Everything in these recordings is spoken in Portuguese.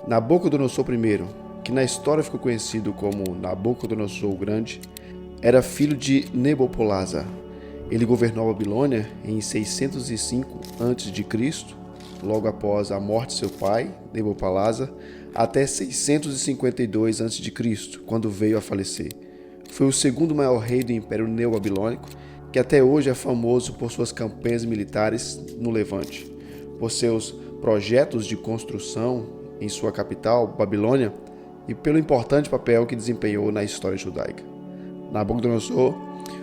Nabucodonosor I, que na história ficou conhecido como Nabucodonosor o Grande, era filho de Nabopolassar. Ele governou a Babilônia em 605 a.C., logo após a morte de seu pai, Nabopolassar, até 652 a.C., quando veio a falecer. Foi o segundo maior rei do Império Neobabilônico, que até hoje é famoso por suas campanhas militares no Levante, por seus projetos de construção em sua capital, Babilônia, e pelo importante papel que desempenhou na história judaica. Nabucodonosor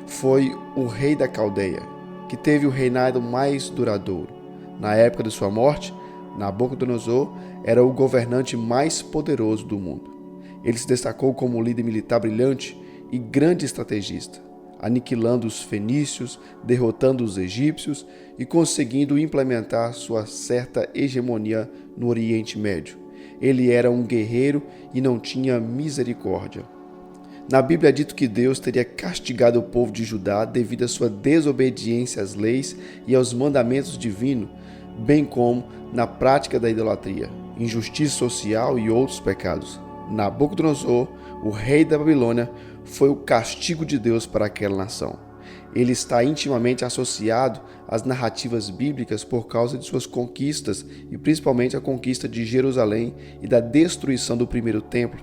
foi o rei da Caldeia, que teve o reinado mais duradouro. Na época de sua morte, Nabucodonosor era o governante mais poderoso do mundo. Ele se destacou como líder militar brilhante e grande estrategista, aniquilando os fenícios, derrotando os egípcios e conseguindo implementar sua certa hegemonia no Oriente Médio. Ele era um guerreiro e não tinha misericórdia. Na Bíblia é dito que Deus teria castigado o povo de Judá devido à sua desobediência às leis e aos mandamentos divinos, bem como na prática da idolatria, injustiça social e outros pecados. Nabucodonosor, o rei da Babilônia, foi o castigo de Deus para aquela nação. Ele está intimamente associado às narrativas bíblicas por causa de suas conquistas e principalmente a conquista de Jerusalém e da destruição do primeiro templo,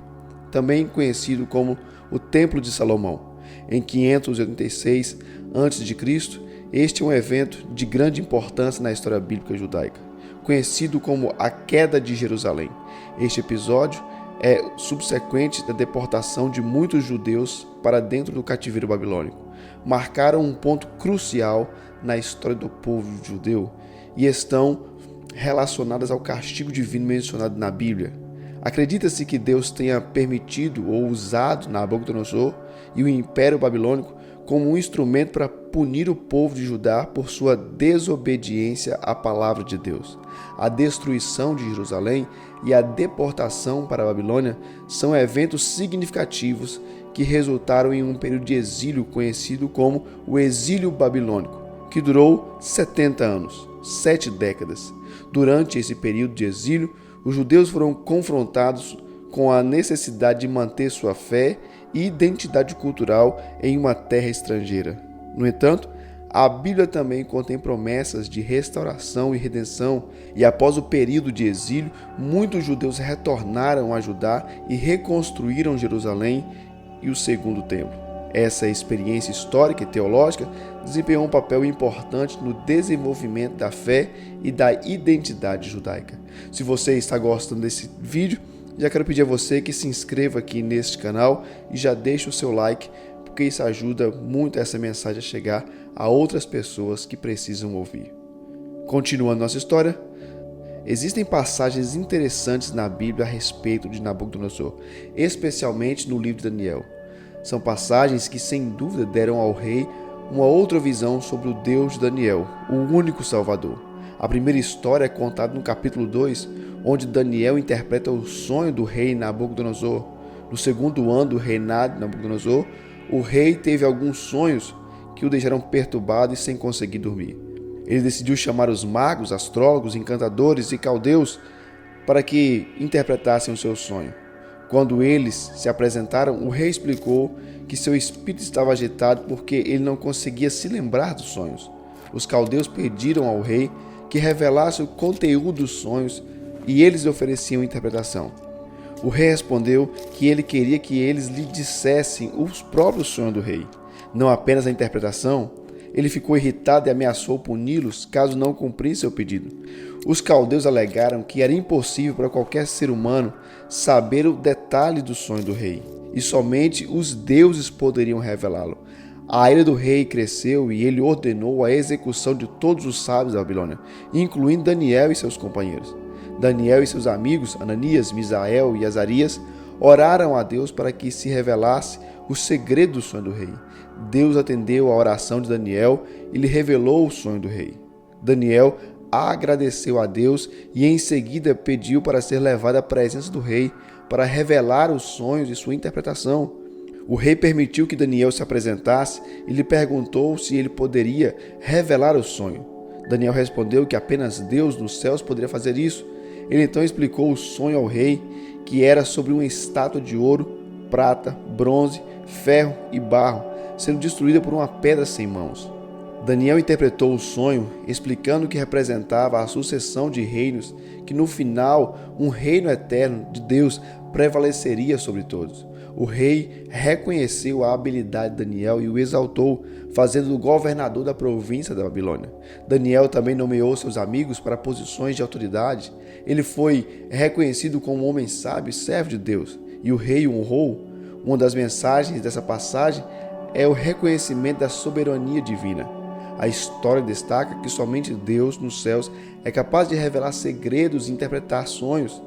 também conhecido como o Templo de Salomão. Em 586 a.C., este é um evento de grande importância na história bíblica judaica, conhecido como a Queda de Jerusalém. Este episódio é subsequente da deportação de muitos judeus para dentro do cativeiro babilônico. Marcaram um ponto crucial na história do povo judeu e estão relacionadas ao castigo divino mencionado na Bíblia. Acredita-se que Deus tenha permitido ou usado Nabucodonosor e o Império Babilônico como um instrumento para punir o povo de Judá por sua desobediência à palavra de Deus. A destruição de Jerusalém e a deportação para a Babilônia são eventos significativos que resultaram em um período de exílio conhecido como o exílio babilônico, que durou 70 anos, 7 décadas. Durante esse período de exílio, os judeus foram confrontados com a necessidade de manter sua fé e identidade cultural em uma terra estrangeira. No entanto, a Bíblia também contém promessas de restauração e redenção, e após o período de exílio, muitos judeus retornaram a Judá e reconstruíram Jerusalém e o segundo templo. Essa experiência histórica e teológica desempenhou um papel importante no desenvolvimento da fé e da identidade judaica. Se você está gostando desse vídeo, já quero pedir a você que se inscreva aqui neste canal e já deixe o seu like, porque isso ajuda muito essa mensagem a chegar a outras pessoas que precisam ouvir. Continuando nossa história, existem passagens interessantes na Bíblia a respeito de Nabucodonosor, especialmente no livro de Daniel. São passagens que, sem dúvida, deram ao rei uma outra visão sobre o Deus de Daniel, o único Salvador. A primeira história é contada no capítulo 2, onde Daniel interpreta o sonho do rei Nabucodonosor. No segundo ano do reinado de Nabucodonosor, o rei teve alguns sonhos que o deixaram perturbado e sem conseguir dormir. Ele decidiu chamar os magos, astrólogos, encantadores e caldeus para que interpretassem o seu sonho. Quando eles se apresentaram, o rei explicou que seu espírito estava agitado porque ele não conseguia se lembrar dos sonhos. Os caldeus pediram ao rei que revelasse o conteúdo dos sonhos e eles lhe ofereciam interpretação. O rei respondeu que ele queria que eles lhe dissessem os próprios sonhos do rei, não apenas a interpretação. Ele ficou irritado e ameaçou puni-los caso não cumprissem seu pedido. Os caldeus alegaram que era impossível para qualquer ser humano saber o detalhe do sonho do rei, e somente os deuses poderiam revelá-lo. A ira do rei cresceu e ele ordenou a execução de todos os sábios da Babilônia, incluindo Daniel e seus companheiros. Daniel e seus amigos, Ananias, Misael e Azarias, oraram a Deus para que se revelasse o segredo do sonho do rei. Deus atendeu a oração de Daniel e lhe revelou o sonho do rei. Daniel agradeceu a Deus e em seguida pediu para ser levado à presença do rei para revelar os sonhos e sua interpretação. O rei permitiu que Daniel se apresentasse e lhe perguntou se ele poderia revelar o sonho. Daniel respondeu que apenas Deus nos céus poderia fazer isso. Ele então explicou o sonho ao rei, que era sobre uma estátua de ouro, prata, bronze, ferro e barro, sendo destruída por uma pedra sem mãos. Daniel interpretou o sonho, explicando que representava a sucessão de reinos, que no final um reino eterno de Deus prevaleceria sobre todos. O rei reconheceu a habilidade de Daniel e o exaltou, fazendo-o governador da província da Babilônia. Daniel também nomeou seus amigos para posições de autoridade. Ele foi reconhecido como um homem sábio e servo de Deus, e o rei o honrou. Uma das mensagens dessa passagem é o reconhecimento da soberania divina. A história destaca que somente Deus nos céus é capaz de revelar segredos e interpretar sonhos.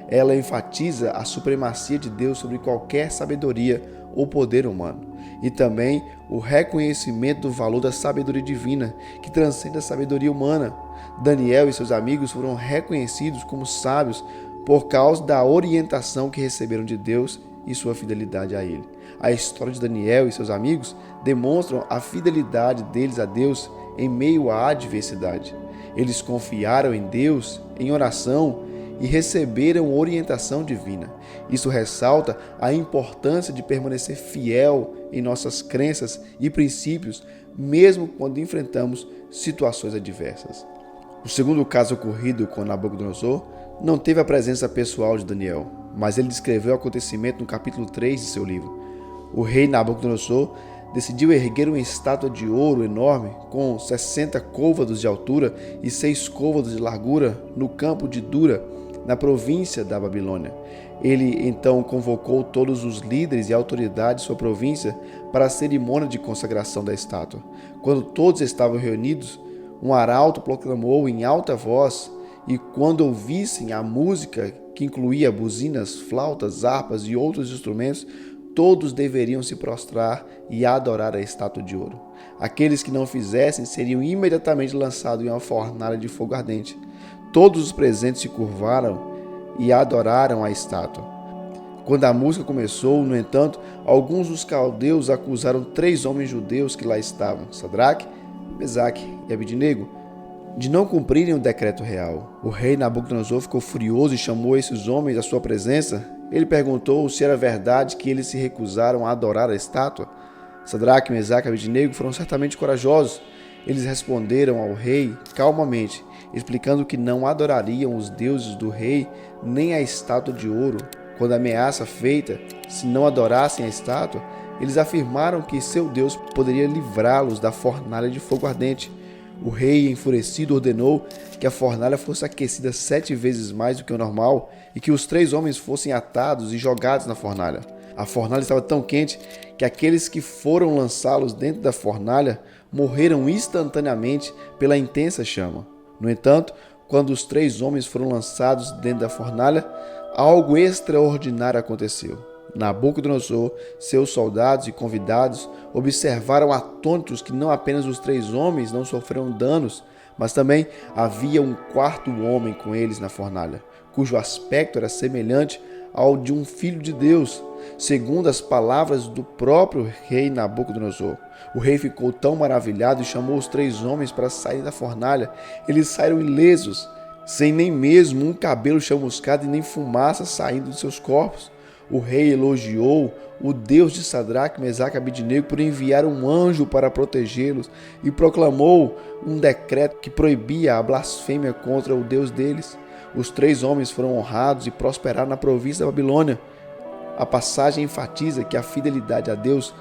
Ela enfatiza a supremacia de Deus sobre qualquer sabedoria ou poder humano, e também o reconhecimento do valor da sabedoria divina, que transcende a sabedoria humana. Daniel e seus amigos foram reconhecidos como sábios por causa da orientação que receberam de Deus e sua fidelidade a Ele. A história de Daniel e seus amigos demonstram a fidelidade deles a Deus em meio à adversidade. Eles confiaram em Deus em oração e receberam orientação divina. Isso ressalta a importância de permanecer fiel em nossas crenças e princípios, mesmo quando enfrentamos situações adversas. O segundo caso ocorrido com Nabucodonosor não teve a presença pessoal de Daniel, mas ele descreveu o acontecimento no capítulo 3 de seu livro. O rei Nabucodonosor decidiu erguer uma estátua de ouro enorme com 60 côvados de altura e 6 côvados de largura no campo de Dura, na província da Babilônia. Ele então convocou todos os líderes e autoridades de sua província para a cerimônia de consagração da estátua. Quando todos estavam reunidos, um arauto proclamou em alta voz, e quando ouvissem a música, que incluía buzinas, flautas, harpas e outros instrumentos, todos deveriam se prostrar e adorar a estátua de ouro. Aqueles que não fizessem seriam imediatamente lançados em uma fornalha de fogo ardente. Todos os presentes se curvaram e adoraram a estátua. Quando a música começou, no entanto, alguns dos caldeus acusaram 3 homens judeus que lá estavam, Sadraque, Mesaque e Abidnego, de não cumprirem o decreto real. O rei Nabucodonosor ficou furioso e chamou esses homens à sua presença. Ele perguntou se era verdade que eles se recusaram a adorar a estátua. Sadraque, Mesaque e Abidnego foram certamente corajosos. Eles responderam ao rei calmamente, explicando que não adorariam os deuses do rei nem a estátua de ouro. Quando a ameaça feita, se não adorassem a estátua, eles afirmaram que seu Deus poderia livrá-los da fornalha de fogo ardente. O rei, enfurecido, ordenou que a fornalha fosse aquecida 7 vezes mais do que o normal e que os 3 homens fossem atados e jogados na fornalha. A fornalha estava tão quente que aqueles que foram lançá-los dentro da fornalha morreram instantaneamente pela intensa chama. No entanto, quando os 3 homens foram lançados dentro da fornalha, algo extraordinário aconteceu. Nabucodonosor, seus soldados e convidados observaram atônitos que não apenas os 3 homens não sofreram danos, mas também havia um 4º homem com eles na fornalha, cujo aspecto era semelhante ao de um filho de Deus, segundo as palavras do próprio rei Nabucodonosor. O rei ficou tão maravilhado e chamou os 3 homens para sair da fornalha. Eles saíram ilesos, sem nem mesmo um cabelo chamuscado e nem fumaça saindo de seus corpos. O rei elogiou o Deus de Sadraque, Mesaque e Abidnego por enviar um anjo para protegê-los e proclamou um decreto que proibia a blasfêmia contra o Deus deles. Os 3 homens foram honrados e prosperaram na província da Babilônia. A passagem enfatiza que a fidelidade a Deus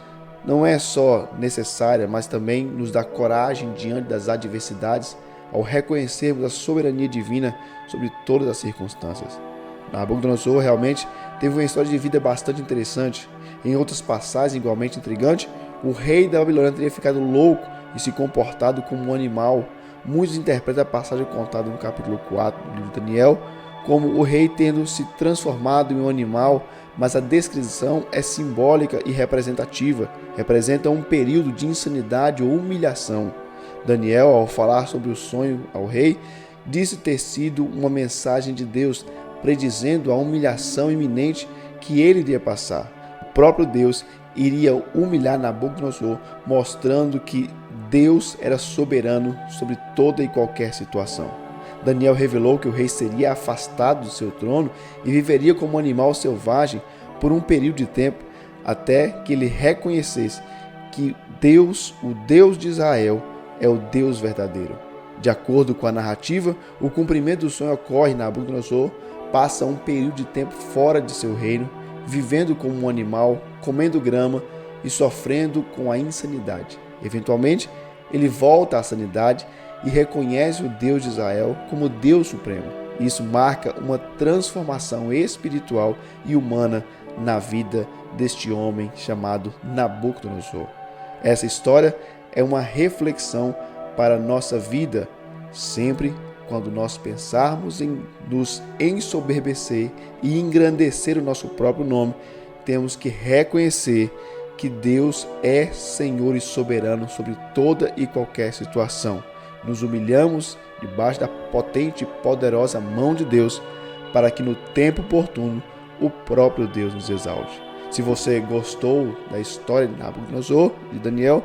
não é só necessária, mas também nos dá coragem diante das adversidades ao reconhecermos a soberania divina sobre todas as circunstâncias. Nabucodonosor realmente teve uma história de vida bastante interessante. Em outras passagens igualmente intrigantes, o rei da Babilônia teria ficado louco e se comportado como um animal. Muitos interpretam a passagem contada no capítulo 4 do livro de Daniel como o rei tendo se transformado em um animal, mas a descrição é simbólica e representativa. Representa um período de insanidade ou humilhação. Daniel, ao falar sobre o sonho ao rei, disse ter sido uma mensagem de Deus, predizendo a humilhação iminente que ele iria passar. O próprio Deus iria humilhar Nabucodonosor, mostrando que Deus era soberano sobre toda e qualquer situação. Daniel revelou que o rei seria afastado do seu trono e viveria como um animal selvagem por um período de tempo, até que ele reconhecesse que Deus, o Deus de Israel, é o Deus verdadeiro. De acordo com a narrativa, o cumprimento do sonho ocorre. Nabucodonosor passa um período de tempo fora de seu reino, vivendo como um animal, comendo grama e sofrendo com a insanidade. Eventualmente, ele volta à sanidade e reconhece o Deus de Israel como Deus supremo. Isso marca uma transformação espiritual e humana na vida deste homem chamado Nabucodonosor. Essa história é uma reflexão para a nossa vida, sempre quando nós pensarmos em nos ensoberbecer e engrandecer o nosso próprio nome, temos que reconhecer que Deus é Senhor e soberano sobre toda e qualquer situação. Nos humilhamos debaixo da potente e poderosa mão de Deus, para que no tempo oportuno o próprio Deus nos exalte. Se você gostou da história de Nabucodonosor, de Daniel,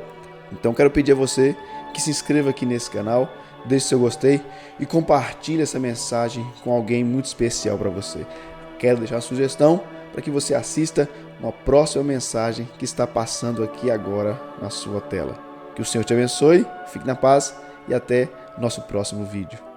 então quero pedir a você que se inscreva aqui nesse canal, deixe seu gostei e compartilhe essa mensagem com alguém muito especial para você. Quero deixar uma sugestão para que você assista uma próxima mensagem que está passando aqui agora na sua tela. Que o Senhor te abençoe, fique na paz e até nosso próximo vídeo.